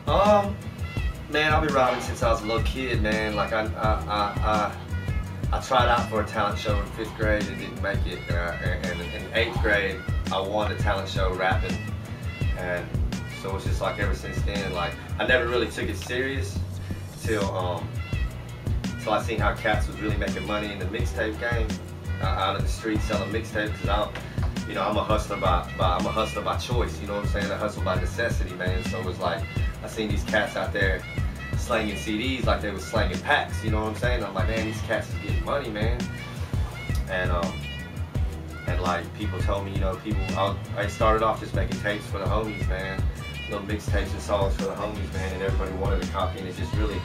Man, I've been rapping since I was a little kid, man. Like I tried out for a talent show in 5th grade and didn't make it. And in 8th grade, I won a talent show rapping. And so it's just like ever since then, like I never really took it serious till I seen how cats was really making money in the mixtape game, out in the street selling mixtapes. Cause I'm a hustler by choice. You know what I'm saying? I hustle by necessity, man. So it was like I seen these cats out there slanging CDs like they was slanging packs. You know what I'm saying? I'm like, man, these cats is getting money, man. And like people told me, I started off just making tapes for the homies, man. Little mixtapes and songs for the homies, man, and everybody wanted to copy, and it just really,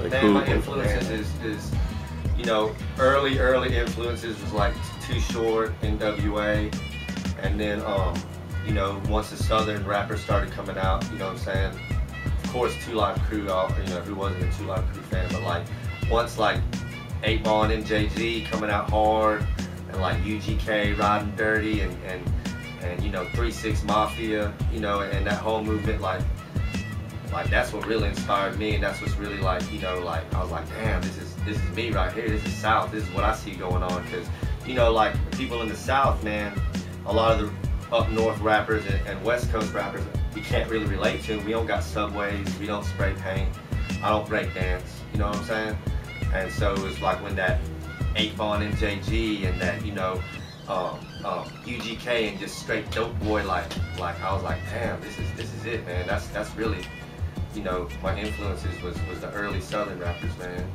man, my influences is early influences was like Too Short, NWA, and then, once the Southern rappers started coming out, you know what I'm saying? Of course, 2 Live Crew, who wasn't a 2 Live Crew fan, but like, once like 8 Ball and MJG coming out hard, and like UGK riding dirty, and 3-6 Mafia, and that whole movement, like that's what really inspired me, and that's what's really like, I was like, damn, this is me right here. This is South. This is what I see going on, because like the people in the South, man, a lot of the up north rappers and West Coast rappers, we can't really relate to. We don't got subways. We don't spray paint. I don't break dance. You know what I'm saying? And so it was like when that 8 Ball and MJG and that UGK and just straight dope boy, like I was like, damn, this is it, man. That's really, my influences was the early Southern rappers, man,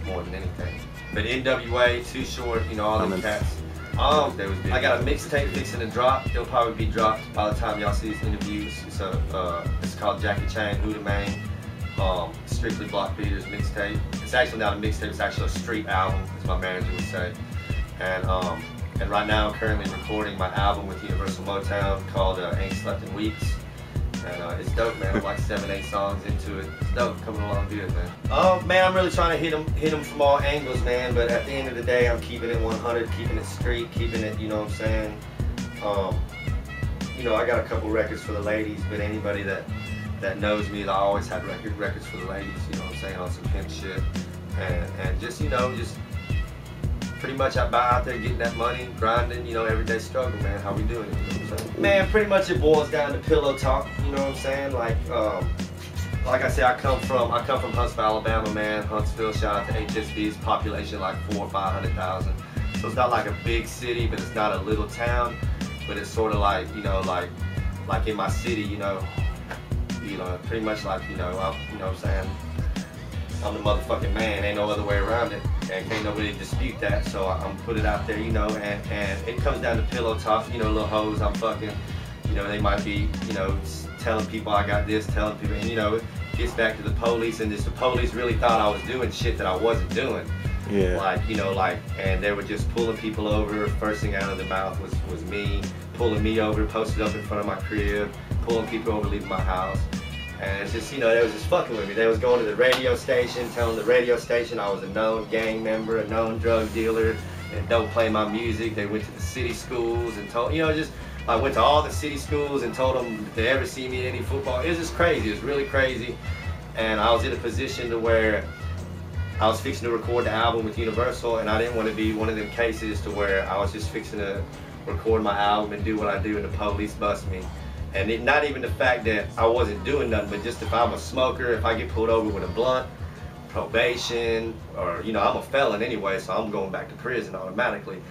more than anything. But NWA, Too Short, all them cats. I got a mixtape fixing to drop. It'll probably be dropped by the time y'all see these interviews. It's called Jackie Chain, Who the Main, Strictly Block Beaters mixtape. It's actually not a mixtape, it's actually a street album, as my manager would say. And right now I'm currently recording my album with Universal Motown called Ain't Slept in Weeks. And it's dope, man. I'm like 7-8 songs into it. It's dope, coming along good, man. Man, I'm really trying to hit them from all angles, man. But at the end of the day, I'm keeping it 100, keeping it street, keeping it, you know what I'm saying? I got a couple records for the ladies, but anybody that knows me, I always had records for the ladies, you know what I'm saying, on some pimp shit. And just, just pretty much I buy out there getting that money, grinding, everyday struggle, man. How we doing it, you know what I'm saying? Man, pretty much it boils down to pillow talk, you know what I'm saying? Like I said, I come from Huntsville, Alabama, man. Huntsville, shout out to HSB's population like 400,000 or 500,000. So it's not like a big city, but it's not a little town. But it's sort of like, like in my city, pretty much like, I'm what I'm saying? I'm the motherfucking man, ain't no other way around it, and can't nobody dispute that, so I'm put it out there, and it comes down to pillow talk, little hoes I'm fucking, they might be, telling people I got this, telling people, and it gets back to the police, and the police really thought I was doing shit that I wasn't doing. Yeah. And they were just pulling people over. First thing out of their mouth was me, pulling me over, posted up in front of my crib, pulling people over, leaving my house. And it's just, they was just fucking with me. They was going to the radio station, telling the radio station I was a known gang member, a known drug dealer, and don't play my music. They went to the city schools and told, I went to all the city schools and told them if they ever see me at any football. It was just crazy. It was really crazy. And I was in a position to where I was fixing to record the album with Universal, and I didn't want to be one of them cases to where I was just fixing to record my album and do what I do and the police bust me. And not even the fact that I wasn't doing nothing, but just if I'm a smoker, if I get pulled over with a blunt, probation, or I'm a felon anyway, so I'm going back to prison automatically.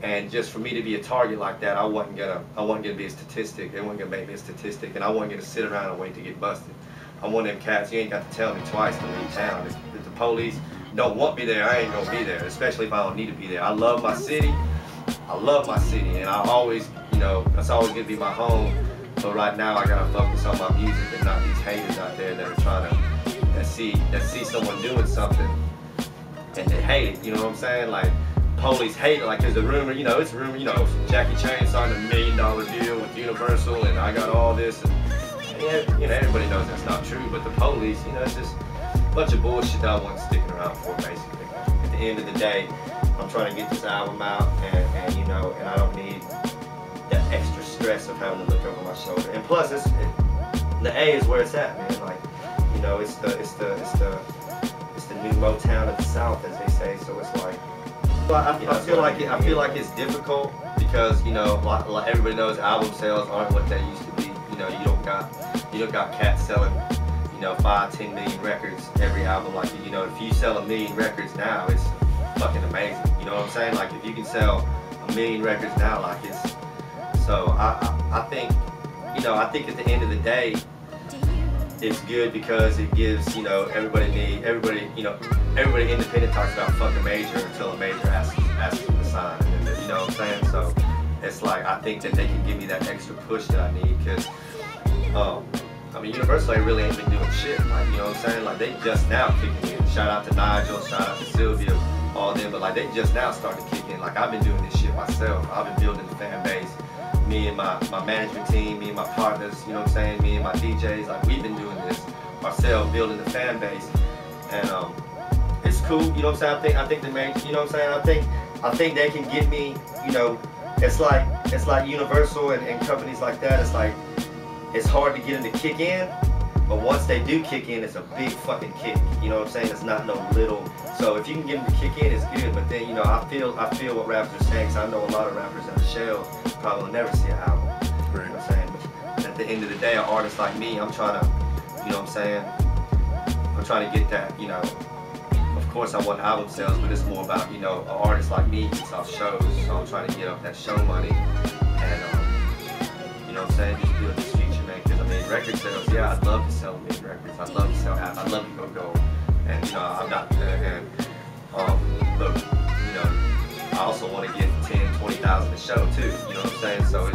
And just for me to be a target like that, I wasn't gonna be a statistic. They weren't gonna make me a statistic, and I wasn't gonna sit around and wait to get busted. I'm one of them cats, you ain't got to tell me twice to leave town. If the police don't want me there, I ain't gonna be there, especially if I don't need to be there. I love my city, and I always, that's always gonna be my home. So right now I gotta focus on my music and not these haters out there that are trying to, that see someone doing something and they hate it, you know what I'm saying? Like, police hate it, like there's a rumor, it's a rumor, Jackie Chain signed $1 million deal with Universal and I got all this, and everybody knows that's not true, but the police, it's just a bunch of bullshit that I wasn't sticking around for, basically. At the end of the day, I'm trying to get this album out, and I don't need that extra stress of having to look over my shoulder. And plus, the A is where it's at, man. Like, You know, it's the new Motown of the South, as they say. So it's like, I feel like it's difficult because, you know, like everybody knows album sales aren't what they used to be. You know, you don't got cats selling, you know, 5-10 million records every album. Like, you know, if you sell 1 million records now, it's fucking amazing. You know what I'm saying? Like, if you can sell 1 million records now, like, it's, so I think, you know, I think at the end of the day, it's good because it gives, you know, everybody independent talks about fuck a major until a major asks them to sign, and then, you know what I'm saying? So it's like, I think that they can give me that extra push that I need, because I mean, Universal really ain't been doing shit, like, you know what I'm saying? Like, they just now kicking in. Shout out to Nigel, shout out to Sylvia, all them, but like, they just now starting to kick in. Like, I've been doing this shit myself. I've been building the fan base. Me and my management team, me and my partners, you know what I'm saying? Me and my DJs, like, we've been doing this ourselves, building the fan base, and it's cool, you know what I'm saying? I think the main, you know what I'm saying? I think they can get me, you know, it's like Universal and companies like that. It's like, it's hard to get them to kick in, but once they do kick in, it's a big fucking kick. You know what I'm saying? It's not no little. So if you can get them to kick in, it's good. But then, you know, I feel what rappers are saying, because I know a lot of rappers in the shell probably will never see an album. Right. You know what I'm saying? But at the end of the day, an artist like me, I'm trying to, you know what I'm saying? I'm trying to get that, you know. Of course, I want album sales, but it's more about, you know, an artist like me gets off shows, so I'm trying to get up that show money, and you know what I'm saying? Just build this future, man. Because I mean, record sales, yeah, I'd love to sell big records. I'd love to sell half. I'd love to go gold. And you know, I'm not, but you know, I also want to get 10, 20,000 a show too. You know what I'm saying? So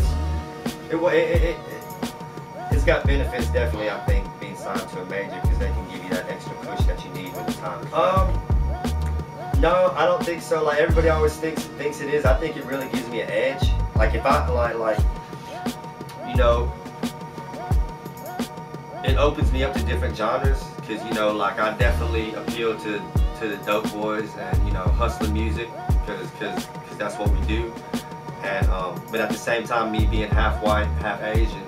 it's got benefits definitely. I think being signed to a major, because they can give you that extra push that you need when the time is right. No, I don't think so. Like, everybody always thinks it is. I think it really gives me an edge. Like, if I like, you know, it opens me up to different genres, because, you know, like, I definitely appeal to the dope boys and, you know, hustling music, because that's what we do. And but at the same time, me being half white, half Asian,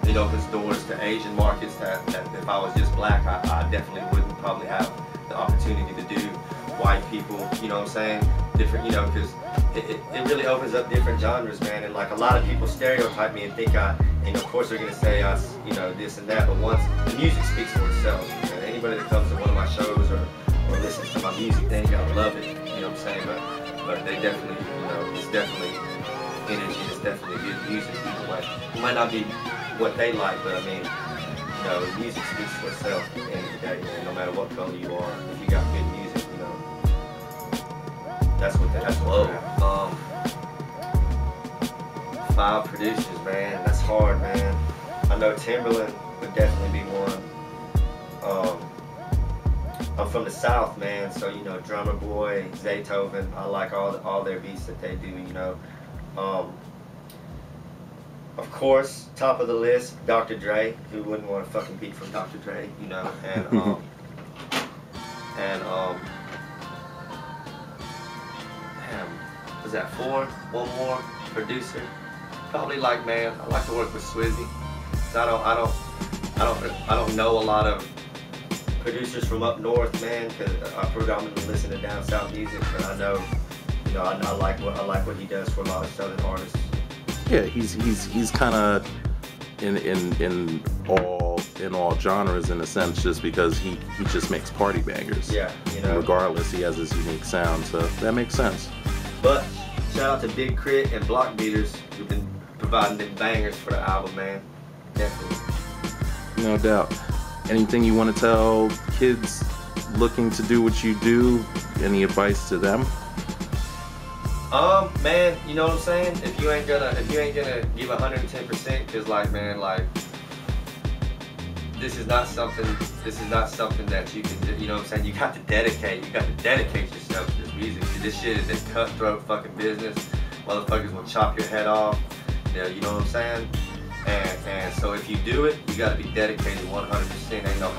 it opens doors to Asian markets that if I was just black, I definitely wouldn't probably have the opportunity to do. White people, you know what I'm saying? Different, you know, because it really opens up different genres, man. And like, a lot of people stereotype me and think and of course they're gonna say you know, this and that, but once the music speaks for itself, and anybody that comes to one of my shows or listens to my music, they ain't gotta love it, you know what I'm saying? But they definitely, you know, it's definitely energy, it's definitely good music either way. It might not be what they like, but I mean, you know, music speaks for itself at the end of the day, man. No matter what color you are, if you got good music, you know, that's what. 5 producers, man. That's hard, man. I know Timberland would definitely be one. I'm from the South, man, so, you know, Drummer Boy, Zaytoven, I like all their beats that they do, you know. Of course, top of the list, Dr. Dre. Who wouldn't want a fucking beat from Dr. Dre, you know? And damn, was that 4? One more producer. Probably, like, man, I like to work with Swizzy. I don't know a lot of producers from up north, man, because I predominantly listen to down south music, but I know, you know, I like what he does for a lot of southern artists. Yeah, he's kind of in all genres in a sense, just because he just makes party bangers. Yeah, you know. Regardless, he has his unique sound, so that makes sense. But shout out to Big Crit and Block Beaters, who've been providing them bangers for the album, man. Definitely. No doubt. Anything you want to tell kids looking to do what you do? Any advice to them? Man, you know what I'm saying? If you ain't gonna give 110%, cause like, man, like, this is not something that you can do, you know what I'm saying? You got to dedicate yourself to this music. This shit is a cutthroat fucking business. Motherfuckers will chop your head off. You know what I'm saying? And so if you do it, you gotta be dedicated 100%. Ain't no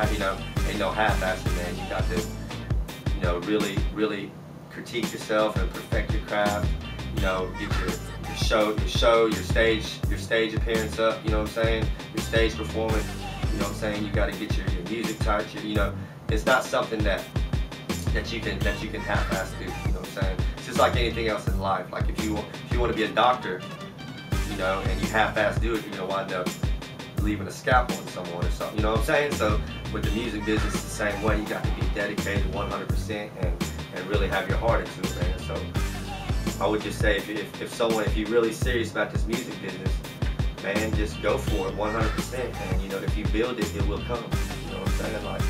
half-assing, man. You got to, you know, really critique yourself and perfect your craft. You know, get your stage appearance up. You know what I'm saying? Your stage performance. You know what I'm saying? You got to get your music tight. You know, it's not something that you can half-ass do. You know what I'm saying? It's just like anything else in life. Like if you want to be a doctor, you know, and you half-ass do it, you're gonna wind up leaving a scalpel on someone or something. You know what I'm saying? So with the music business, it's the same way. You got to be dedicated 100% and really have your heart into it, man. So I would just say if you're really serious about this music business, man, just go for it 100%. And you know, if you build it, it will come. You know what I'm saying? Like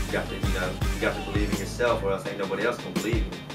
you got to believe in yourself, or else ain't nobody else gonna believe in you.